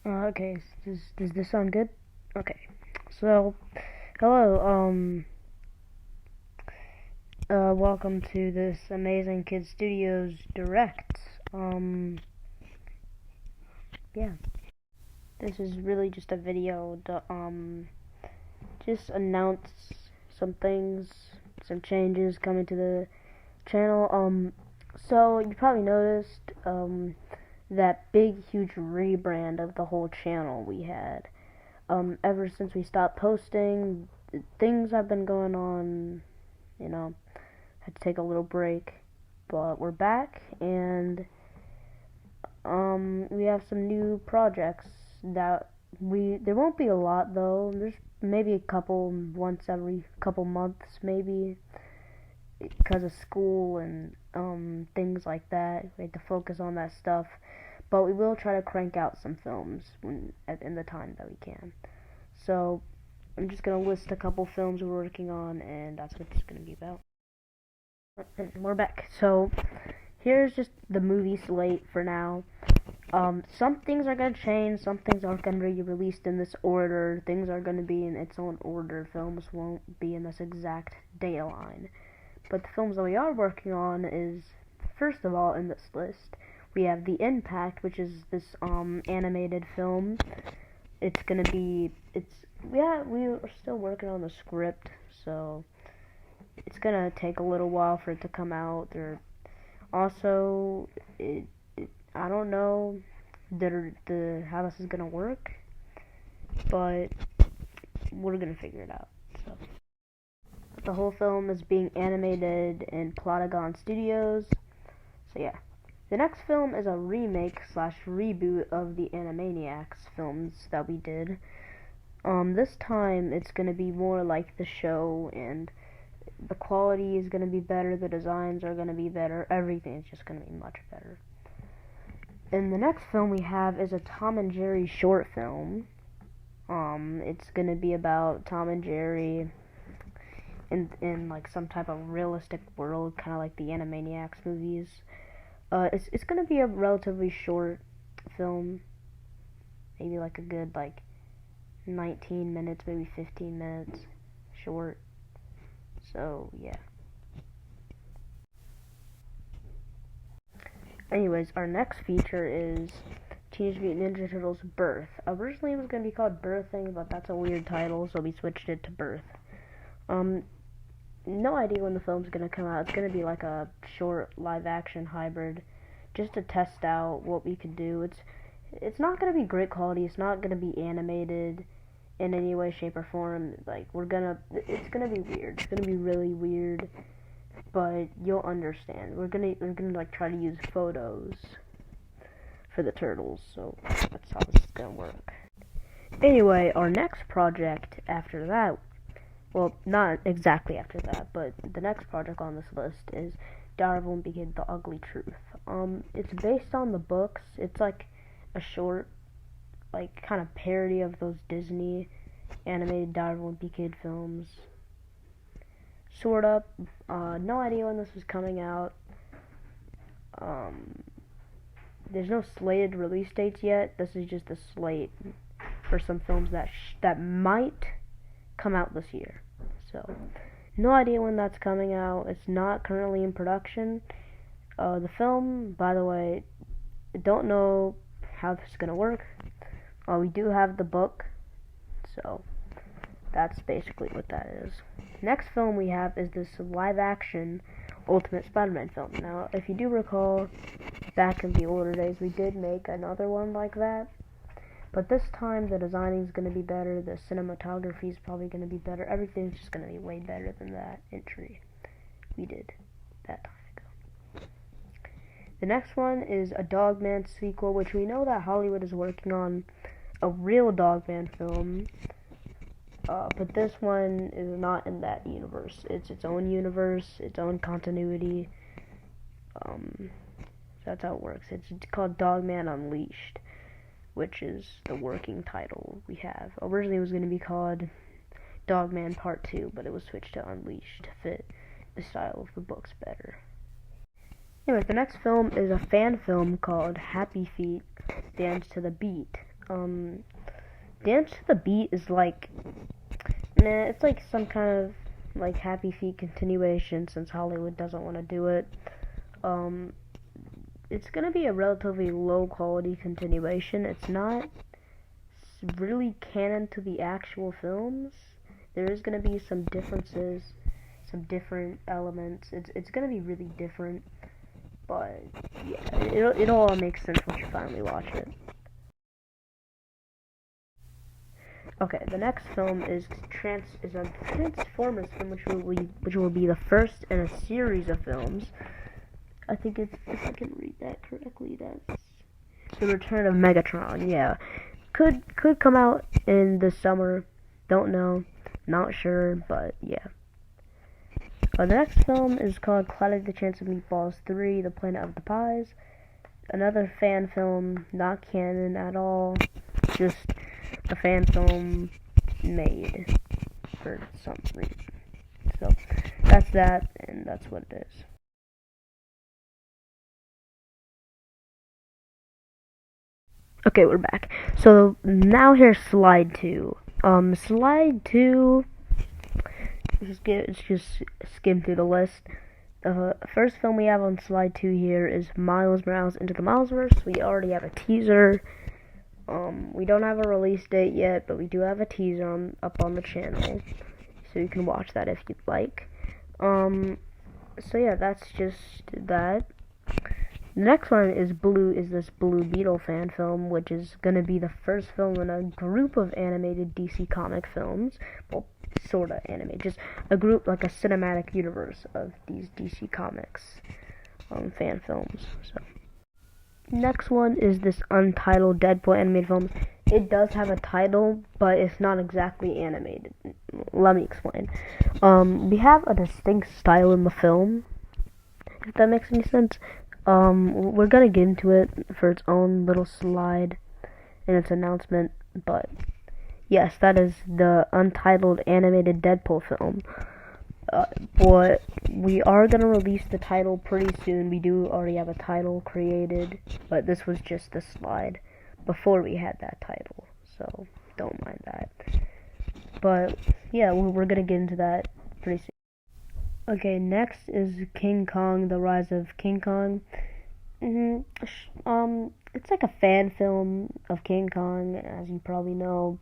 Okay, does this sound good? Okay, so hello, welcome to this Amazing Kids Studios Direct. Yeah, this is really just a video to just announce some things, some changes coming to the channel. So you probably noticed that big, huge rebrand of the whole channel we had. Ever since we stopped posting, things have been going on, you know, had to take a little break, but we're back, and we have some new projects that there won't be a lot though. There's maybe a couple once every couple months, maybe, because of school and things like that. We have to focus on that stuff, but we will try to crank out some films in the time that we can. So I'm just gonna list a couple films we're working on, and that's what it's gonna be about. And we're back. So here's just the movie slate for now. Some things are gonna change. Some things aren't gonna be released in this order. Things are gonna be in its own order. Films won't be in this exact data line. But the films that we are working on is, first of all, in this list, we have The Impact, which is this animated film. It's gonna be, we are still working on the script, so it's gonna take a little while for it to come out. Also, I don't know how this is gonna work, but we're gonna figure it out. So the whole film is being animated in Plotagon Studios. So yeah. The next film is a remake slash reboot of the Animaniacs films that we did. This time it's gonna be more like the show, and the quality is gonna be better, the designs are gonna be better, everything is just gonna be much better. And the next film we have is a Tom and Jerry short film. It's gonna be about Tom and Jerry in like some type of realistic world, kind of like the Animaniacs movies. It's gonna be a relatively short film, maybe like a good 19 minutes, maybe 15 minutes short. So yeah. Anyways, our next feature is Teenage Mutant Ninja Turtles Birth. Originally it was gonna be called Birthing, but that's a weird title, so we switched it to Birth. No idea when the film's gonna come out. It's gonna be like a short live-action hybrid, just to test out what we could do. It's not gonna be great quality. It's not gonna be animated in any way, shape, or form. It's gonna be weird. It's gonna be really weird, but you'll understand. We're gonna try to use photos for the turtles, so that's how this is gonna work. Anyway, our next project after that, well, not exactly after that, but the next project on this list is Diary of a Wimpy Kid: The Ugly Truth. It's based on the books. It's like a short, kind of parody of those Disney animated Diary of a Wimpy Kid films. Sort of. No idea when this is coming out. There's no slated release dates yet. This is just a slate for some films that might come out this year. So, no idea when that's coming out. It's not currently in production. The film, by the way, don't know how this is gonna work. We do have the book, so that's basically what that is. Next film we have is this live-action Ultimate Spider-Man film. Now, if you do recall, back in the older days, we did make another one like that. But this time, the designing is going to be better, the cinematography is probably going to be better, everything's just going to be way better than that entry we did that time ago. The next one is a Dogman sequel, which we know that Hollywood is working on a real Dogman film, but this one is not in that universe. It's its own universe, its own continuity. So that's how it works. It's called Dogman Unleashed, which is the working title we have. Originally it was going to be called Dogman Part 2, but it was switched to Unleashed to fit the style of the books better. Anyways, the next film is a fan film called Happy Feet Dance to the Beat. Um, Dance to the Beat is like, nah, it's like some kind of like Happy Feet continuation since Hollywood doesn't want to do it. Um, it's gonna be a relatively low quality continuation. It's not really canon to the actual films. There is gonna be some differences, some different elements. It's gonna be really different, but yeah, it'll all make sense once you finally watch it. Okay, the next film is a Transformers film, which will be the first in a series of films. I think it's, if I can read that correctly, that's the Return of Megatron. Yeah, could come out in the summer. Don't know, not sure, but yeah. The next film is called Cloudy with a Chance of Meatballs 3: The Planet of the Pies. Another fan film, not canon at all, just a fan film made for some reason. So that's that, and that's what it is. Okay, we're back. So now here's slide two. Slide two. Let's just skim through the list. The first film we have on slide two here is Miles Morales Into the Milesverse. We already have a teaser. We don't have a release date yet, but we do have a teaser up on the channel, so you can watch that if you'd like. So yeah, that's just that. The next one is this Blue Beetle fan film, which is gonna be the first film in a group of animated DC comic films. Well, sorta animated, just a group, like a cinematic universe of these DC comics fan films. So next one is this untitled Deadpool animated film. It does have a title, but it's not exactly animated. Let me explain. We have a distinct style in the film, if that makes any sense. We're gonna get into it for its own little slide in its announcement, but yes, that is the untitled animated Deadpool film. But we are gonna release the title pretty soon. We do already have a title created, but this was just the slide before we had that title, so don't mind that. But yeah, we're gonna get into that pretty soon. Okay, next is King Kong: The Rise of King Kong. It's like a fan film of King Kong, as you probably know.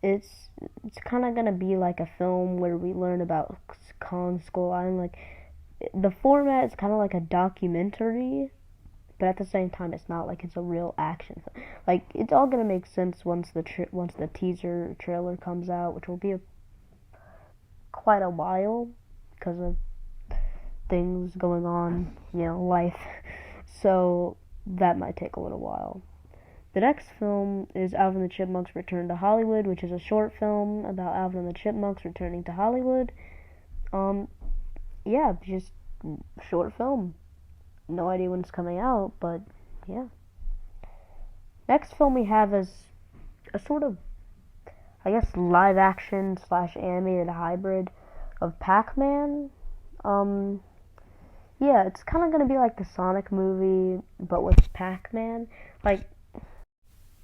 It's it's kind of gonna be like a film where we learn about Kong Skull Island. Like the format is kind of like a documentary, but at the same time, it's not like it's a real action film. Like it's all gonna make sense once once the teaser trailer comes out, which will be quite a while because of things going on, life. So that might take a little while. The next film is Alvin and the Chipmunks Return to Hollywood, which is a short film about Alvin and the Chipmunks returning to Hollywood. Yeah, just short film. No idea when it's coming out, but yeah. Next film we have is a sort of, I guess, live action slash animated hybrid of Pac-Man. Yeah, it's kind of gonna be like the Sonic movie, but with Pac-Man. Like,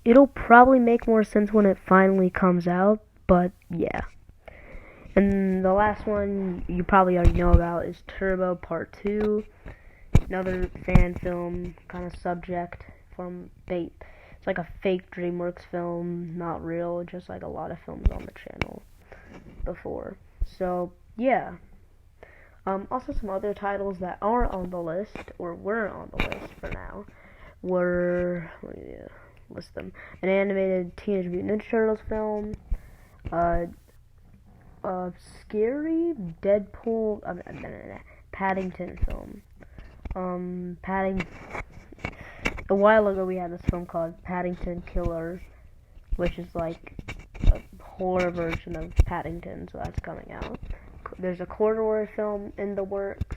it'll probably make more sense when it finally comes out, but yeah. And the last one you probably already know about is Turbo Part 2. Another fan film kind of subject from Fate. It's like a fake DreamWorks film, not real, just like a lot of films on the channel before. So, yeah. Also, some other titles that aren't on the list, or were on the list for now, were, let me list them, an animated Teenage Mutant Ninja Turtles film, a scary Deadpool, Paddington film. A while ago we had this film called Paddington Killer, which is like a horror version of Paddington, so that's coming out. There's a corduroy film in the works.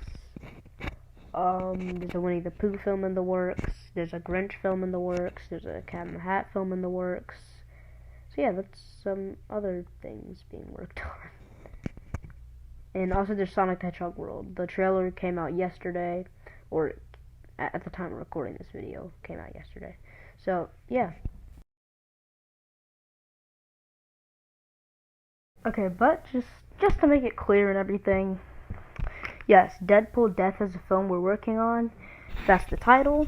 There's a Winnie the Pooh film in the works. There's a Grinch film in the works. There's a Cat in the Hat film in the works. So yeah, that's some other things being worked on. And also there's Sonic the Hedgehog World. The trailer came out yesterday, or at the time of recording this video, came out yesterday. So yeah. Okay, but just to make it clear and everything, yes, Deadpool Death is a film we're working on. That's the title.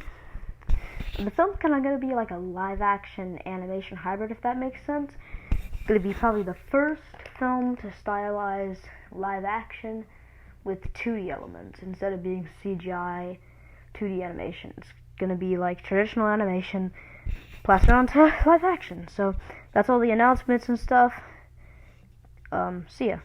The film's kind of going to be like a live-action animation hybrid, if that makes sense. It's going to be probably the first film to stylize live-action with 2D elements instead of being CGI 2D animation. It's going to be like traditional animation plastered onto live-action. So that's all the announcements and stuff. See ya.